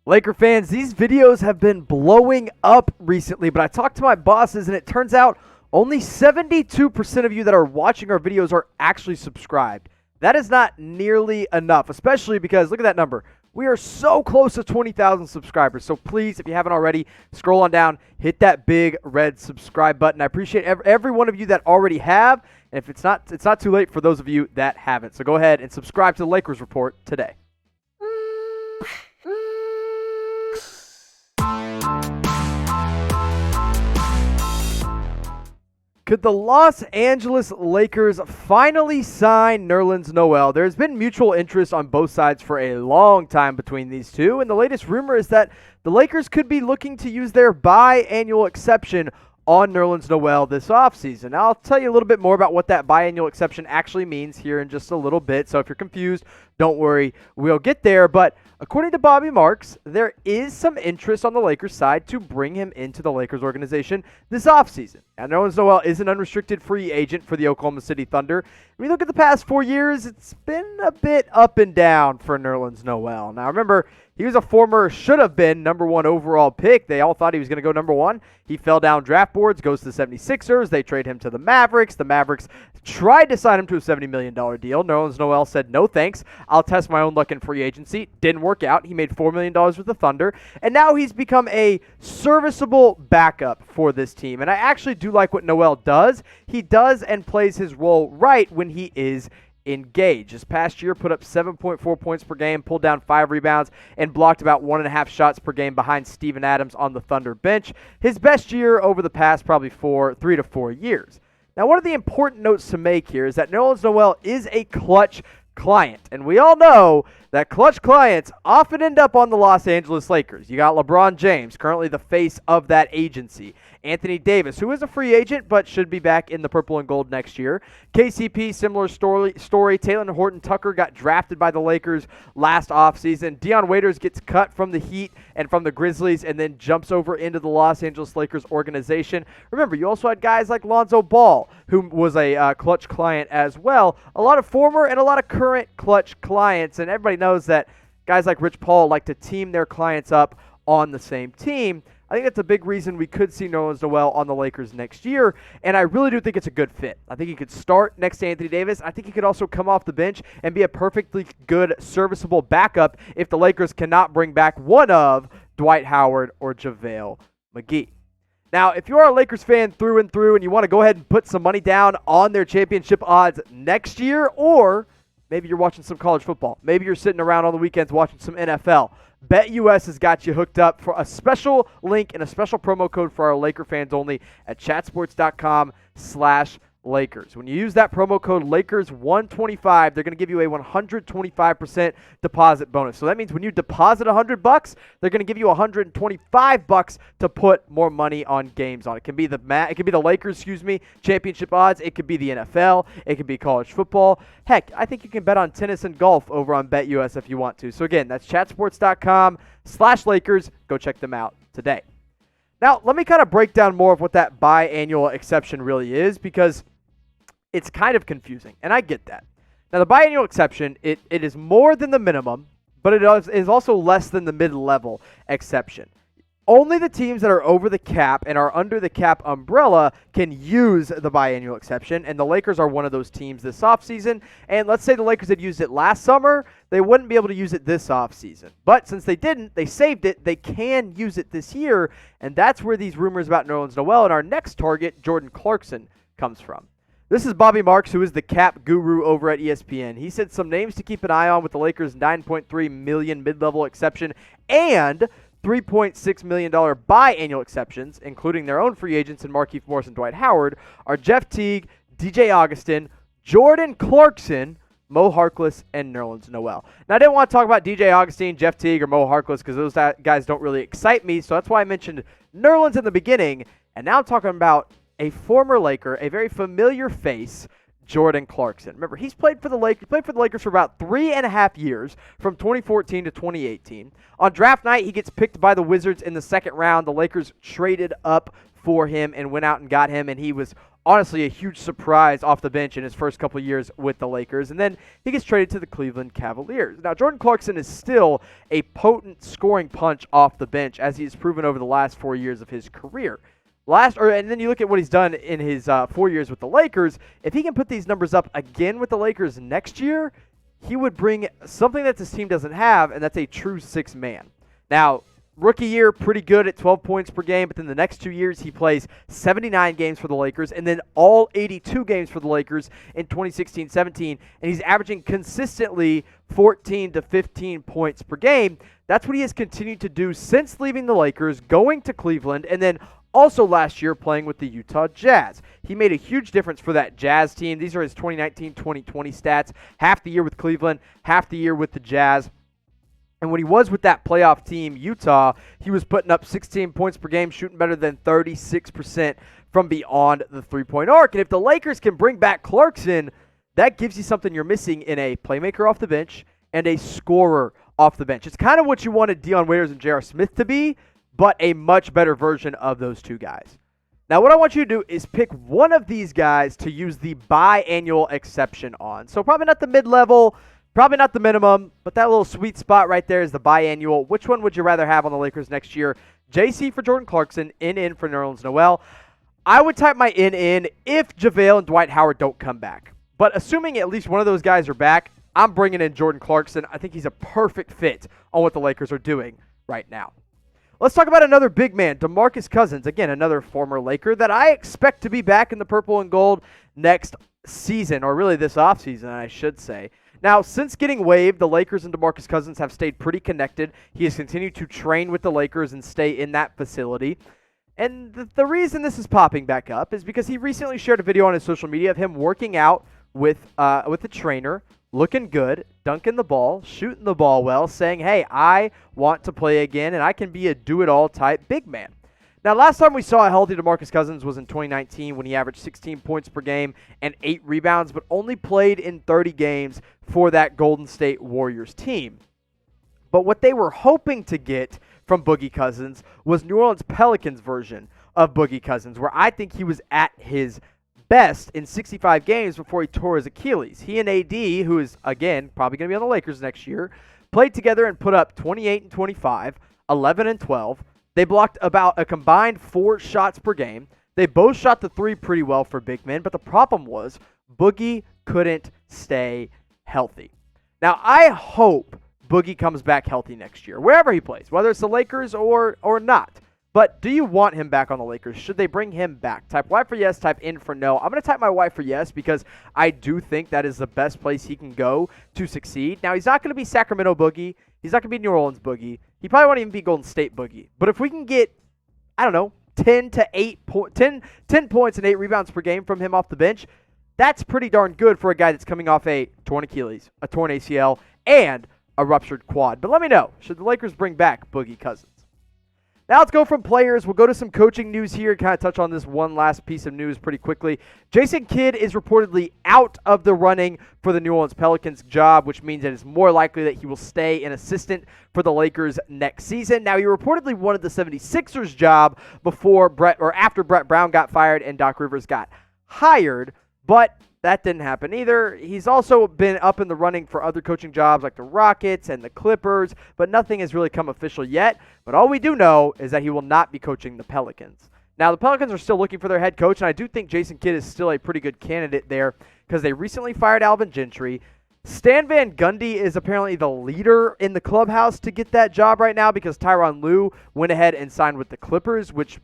Laker fans, these videos have been blowing up recently, but I talked to my bosses and it turns out only 72% of you that are watching our videos are actually subscribed. That is not nearly enough, especially because, look at that number. We are so close to 20,000 subscribers. So please, if you haven't already, scroll on down, hit that big red subscribe button. I appreciate every one of you that already have. And if it's not too late for those of you that haven't. So go ahead and subscribe to the Lakers Report today. Could the Los Angeles Lakers finally sign Nerlens Noel? There's been mutual interest on both sides for a long time between these two, and the latest rumor is that the Lakers could be looking to use their biannual exception on Nerlens Noel this offseason. Now, I'll tell you a little bit more about what that biannual exception actually means here in just a little bit, so if you're confused, don't worry, we'll get there, but according to Bobby Marks, there is some interest on the Lakers side to bring him into the Lakers organization this offseason. Now, Nerlens Noel is an unrestricted free agent for the Oklahoma City Thunder. When you look at the past 4 years, it's been a bit up and down for Nerlens Noel. Now, remember, he was a former should-have-been number 1 overall pick. They all thought he was going to go number 1. He fell down draft boards, goes to the 76ers. They trade him to the Mavericks. The Mavericks tried to sign him to a $70 million deal. Nerlens Noel said, no thanks. I'll test my own luck in free agency. Didn't work out. He made $4 million with the Thunder. And now he's become a serviceable backup for this team. And I actually do like what Noel does. He does and plays his role right when he is engaged. This past year put up 7.4 points per game, pulled down 5 rebounds, and blocked about 1.5 shots per game behind Steven Adams on the Thunder bench. His best year over the past probably 3 to 4 years. Now, one of the important notes to make here is that Nerlens Noel is a clutch client, and we all know that clutch clients often end up on the Los Angeles Lakers. You got LeBron James, currently the face of that agency. Anthony Davis, who is a free agent but should be back in the purple and gold next year. KCP, similar story. Talen Horton-Tucker got drafted by the Lakers last offseason. Dion Waiters gets cut from the Heat and from the Grizzlies and then jumps over into the Los Angeles Lakers organization. Remember, you also had guys like Lonzo Ball, who was a clutch client as well. A lot of former and a lot of current clutch clients, and everybody knows that guys like Rich Paul like to team their clients up on the same team. I think that's a big reason we could see Nerlens Noel on the Lakers next year, and I really do think it's a good fit. I think he could start next to Anthony Davis. I think he could also come off the bench and be a perfectly good, serviceable backup if the Lakers cannot bring back one of Dwight Howard or JaVale McGee. Now, if you are a Lakers fan through and through and you want to go ahead and put some money down on their championship odds next year, or maybe you're watching some college football, maybe you're sitting around on the weekends watching some NFL, BetUS has got you hooked up for a special link and a special promo code for our Laker fans only at chatsports.com/Lakers. When you use that promo code Lakers125, they're going to give you a 125% deposit bonus. So that means when you deposit $100, they're going to give you $125 to put more money on games on. It can be the Lakers, championship odds. It could be the NFL. It could be college football. Heck, I think you can bet on tennis and golf over on BetUS if you want to. So again, that's chatsports.com/Lakers. Go check them out today. Now, let me kind of break down more of what that biannual exception really is, because it's kind of confusing, and I get that. Now, the biannual exception, it is more than the minimum, but it is also less than the mid-level exception. Only the teams that are over the cap and are under the cap umbrella can use the biannual exception, and the Lakers are one of those teams this offseason. And let's say the Lakers had used it last summer, they wouldn't be able to use it this offseason. But since they didn't, they saved it, they can use it this year, and that's where these rumors about Nerlens Noel and our next target, Jordan Clarkson, comes from. This is Bobby Marks, who is the cap guru over at ESPN. He said some names to keep an eye on with the Lakers' $9.3 million mid-level exception and $3.6 million biannual exceptions, including their own free agents in Markieff Morris and Dwight Howard, are Jeff Teague, DJ Augustin, Jordan Clarkson, Mo Harkless, and Nerlens Noel. Now, I didn't want to talk about DJ Augustin, Jeff Teague, or Mo Harkless because those guys don't really excite me, so that's why I mentioned Nerlens in the beginning, and now I'm talking about a former Laker, a very familiar face, Jordan Clarkson. Remember, he's played for the Lakers for about 3.5 years, from 2014 to 2018. On draft night, he gets picked by the Wizards in the second round. The Lakers traded up for him and went out and got him, and he was honestly a huge surprise off the bench in his first couple years with the Lakers. And then he gets traded to the Cleveland Cavaliers. Now, Jordan Clarkson is still a potent scoring punch off the bench, as he has proven over the last 4 years of his career. And then you look at what he's done in his 4 years with the Lakers. If he can put these numbers up again with the Lakers next year, he would bring something that this team doesn't have, and that's a true six-man. Now, rookie year, pretty good at 12 points per game, but then the next 2 years he plays 79 games for the Lakers and then all 82 games for the Lakers in 2016-17, and he's averaging consistently 14 to 15 points per game. That's what he has continued to do since leaving the Lakers, going to Cleveland, and then also last year playing with the Utah Jazz. He made a huge difference for that Jazz team. These are his 2019-2020 stats. Half the year with Cleveland, half the year with the Jazz. And when he was with that playoff team, Utah, he was putting up 16 points per game, shooting better than 36% from beyond the three-point arc. And if the Lakers can bring back Clarkson, that gives you something you're missing in a playmaker off the bench and a scorer off the bench. It's kind of what you wanted Dion Waiters and J.R. Smith to be, but a much better version of those two guys. Now, what I want you to do is pick one of these guys to use the biannual exception on. So probably not the mid-level, probably not the minimum, but that little sweet spot right there is the biannual. Which one would you rather have on the Lakers next year? JC for Jordan Clarkson, in for Nerlens Noel. I would type my in if JaVale and Dwight Howard don't come back. But assuming at least one of those guys are back, I'm bringing in Jordan Clarkson. I think he's a perfect fit on what the Lakers are doing right now. Let's talk about another big man, DeMarcus Cousins. Again, another former Laker that I expect to be back in the purple and gold next season, or really this offseason, I should say. Now, since getting waived, the Lakers and DeMarcus Cousins have stayed pretty connected. He has continued to train with the Lakers and stay in that facility. And the reason this is popping back up is because he recently shared a video on his social media of him working out with a trainer, looking good, dunking the ball, shooting the ball well, saying, hey, I want to play again, and I can be a do-it-all type big man. Now, last time we saw a healthy DeMarcus Cousins was in 2019 when he averaged 16 points per game and 8 rebounds, but only played in 30 games for that Golden State Warriors team. But what they were hoping to get from Boogie Cousins was New Orleans Pelicans version of Boogie Cousins, where I think he was at his best in 65 games before he tore his Achilles. He and AD, who is, again, probably going to be on the Lakers next year, played together and put up 28 and 25, 11 and 12. They blocked about a combined 4 shots per game. They both shot the three pretty well for big men, but the problem was Boogie couldn't stay healthy. Now, I hope Boogie comes back healthy next year, wherever he plays, whether it's the Lakers or not. But do you want him back on the Lakers? Should they bring him back? Type Y for yes, type in for no. I'm going to type my Y for yes because I do think that is the best place he can go to succeed. Now, he's not going to be Sacramento Boogie. He's not going to be New Orleans Boogie. He probably won't even be Golden State Boogie. But if we can get, 10 points and 8 rebounds per game from him off the bench, that's pretty darn good for a guy that's coming off a torn Achilles, a torn ACL, and a ruptured quad. But let me know, should the Lakers bring back Boogie Cousins? Now let's go from players. We'll go to some coaching news here, kind of touch on this one last piece of news pretty quickly. Jason Kidd is reportedly out of the running for the New Orleans Pelicans job, which means it is more likely that he will stay an assistant for the Lakers next season. Now, he reportedly wanted the 76ers job after Brett Brown got fired and Doc Rivers got hired, but that didn't happen either. He's also been up in the running for other coaching jobs like the Rockets and the Clippers, but nothing has really come official yet. But all we do know is that he will not be coaching the Pelicans. Now, the Pelicans are still looking for their head coach, and I do think Jason Kidd is still a pretty good candidate there because they recently fired ALVIN Gentry. Stan Van Gundy is apparently the leader in the clubhouse to get that job right now because Tyronn Lue went ahead and signed with the Clippers, which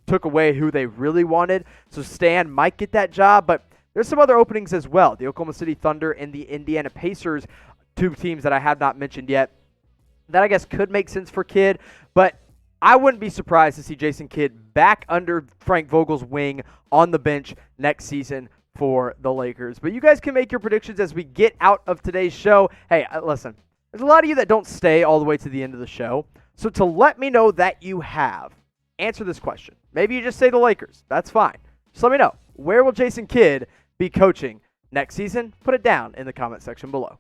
took away who they really wanted. So Stan might get that job, but there's some other openings as well. The Oklahoma City Thunder and the Indiana Pacers, 2 teams that I have not mentioned yet, that I guess could make sense for Kidd, but I wouldn't be surprised to see Jason Kidd back under Frank Vogel's wing on the bench next season for the Lakers. But you guys can make your predictions as we get out of today's show. Hey, listen, there's a lot of you that don't stay all the way to the end of the show. So to let me know that you have, answer this question. Maybe you just say the Lakers. That's fine. Just let me know. Where will Jason Kidd be coaching next season? Put it down in the comment section below.